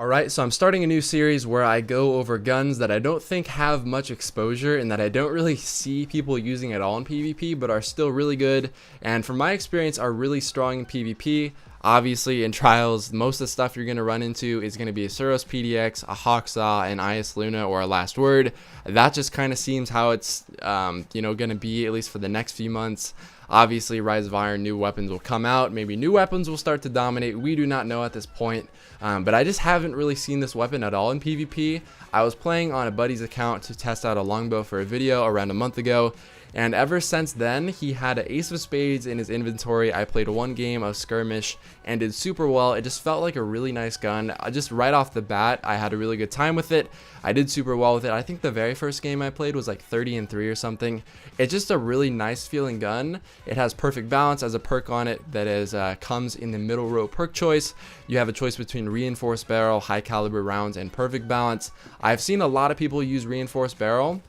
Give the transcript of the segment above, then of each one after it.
Alright, so I'm starting a new series where I go over guns that I don't think have much exposure and that I don't really see people using at all in PvP, but are still really good, and from my experience are really strong in PvP. Obviously in trials, most of the stuff you're going to run into is going to be a Suros PDX, a Hawksaw, an IS Luna, or a Last Word. That just kind of seems how it's going to be, at least for the next few months. Obviously, Rise of Iron, new weapons will come out. Maybe new weapons will start to dominate. We do not know at this point. But I just haven't really seen this weapon at all in PvP. I was playing on a buddy's account to test out a longbow for a video around a month ago. And ever since then, he had an Ace of Spades in his inventory. I played one game of Skirmish and did super well. It just felt like a really nice gun. Just right off the bat, I had a really good time with it. I did super well with it. I think the very first game I played was like 30-3 or something. It's just a really nice feeling gun. It has perfect balance as a perk on it that is comes in the middle row perk choice. You have a choice between reinforced barrel, high caliber rounds, and perfect balance. I've seen a lot of people use reinforced barrel,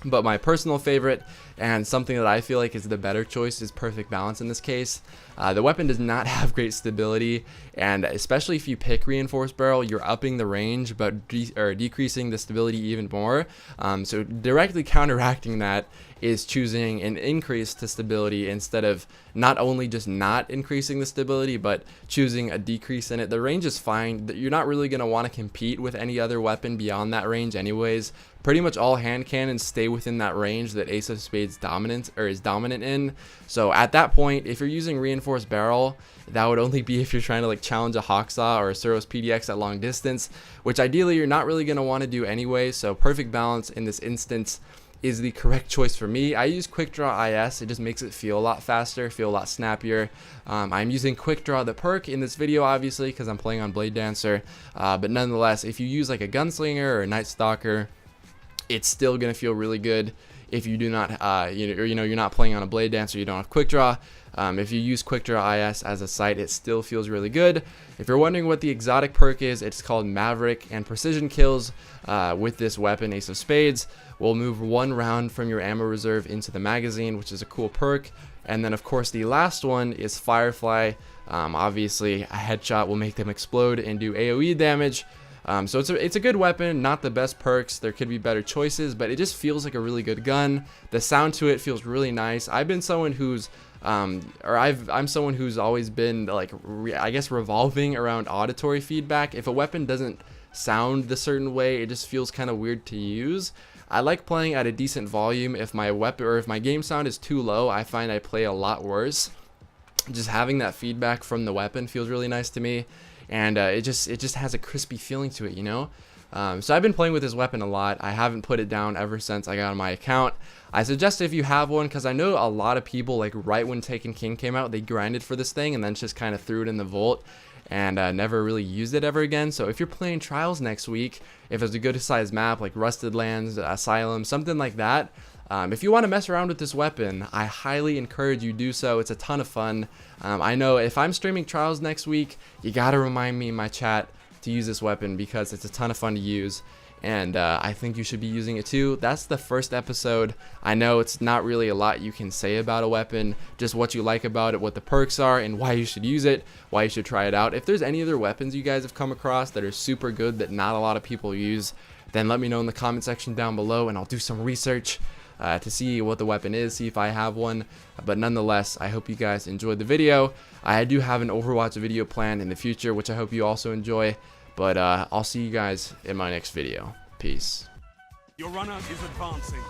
but my personal favorite and something that I feel like is the better choice is perfect balance in this case. The weapon does not have great stability, and especially if you pick reinforced barrel, you're upping the range but decreasing the stability even more. So directly counteracting that is choosing an increase to stability instead of not only just not increasing the stability but choosing a decrease in it. The range is fine. You're not really going to want to compete with any other weapon beyond that range anyways. Pretty much all hand cannons stay within that range that Ace of Spades is dominant in. So at that point, if you're using reinforced barrel, that would only be if you're trying to like challenge a Hawksaw or a Suros PDX at long distance, which ideally you're not really going to want to do anyway. So perfect balance in this instance is the correct choice for me. I use Quick Draw IS. It just makes it feel a lot faster, feel a lot snappier. I'm using Quick Draw the perk in this video obviously because I'm playing on Blade Dancer, but nonetheless, if you use like a Gunslinger or a Night Stalker, it's still gonna feel really good. If you do not, you're not playing on a Blade Dancer, you don't have Quick Draw. If you use Quick Draw IS as a sight, it still feels really good. If you're wondering what the exotic perk is, it's called Maverick, and precision kills with this weapon, Ace of Spades, will move one round from your ammo reserve into the magazine, which is a cool perk. And then of course the last one is Firefly. Obviously a headshot will make them explode and do AoE damage. So it's a good weapon, not the best perks. There could be better choices, but it just feels like a really good gun. The sound to it feels really nice. I've been someone who's I'm someone who's always been like I guess revolving around auditory feedback. If a weapon doesn't sound the certain way, it just feels kind of weird to use. I like playing at a decent volume. If my weapon or if my game sound is too low, I find I play a lot worse. Just having that feedback from the weapon feels really nice to me. And it just has a crispy feeling to it, you know. So I've been playing with this weapon a lot. I haven't put it down ever since I got on my account. I suggest if you have one, because I know a lot of people, like right when Taken King came out, they grinded for this thing and then just kind of threw it in the vault and never really used it ever again. So if you're playing trials next week, if it's a good sized map like Rusted Lands, Asylum, something like that, if you want to mess around with this weapon, I highly encourage you do so. It's a ton of fun. I know if I'm streaming trials next week, you gotta remind me in my chat to use this weapon because it's a ton of fun to use, and I think you should be using it too. That's the first episode. I know it's not really a lot you can say about a weapon, just what you like about it, what the perks are, and why you should use it, why you should try it out. If there's any other weapons you guys have come across that are super good that not a lot of people use, then let me know in the comment section down below and I'll do some research to see what the weapon is, see if I have one. But nonetheless, I hope you guys enjoyed the video. I do have an Overwatch video planned in the future, which I hope you also enjoy. But I'll see you guys in my next video. Peace. Your runner is advancing.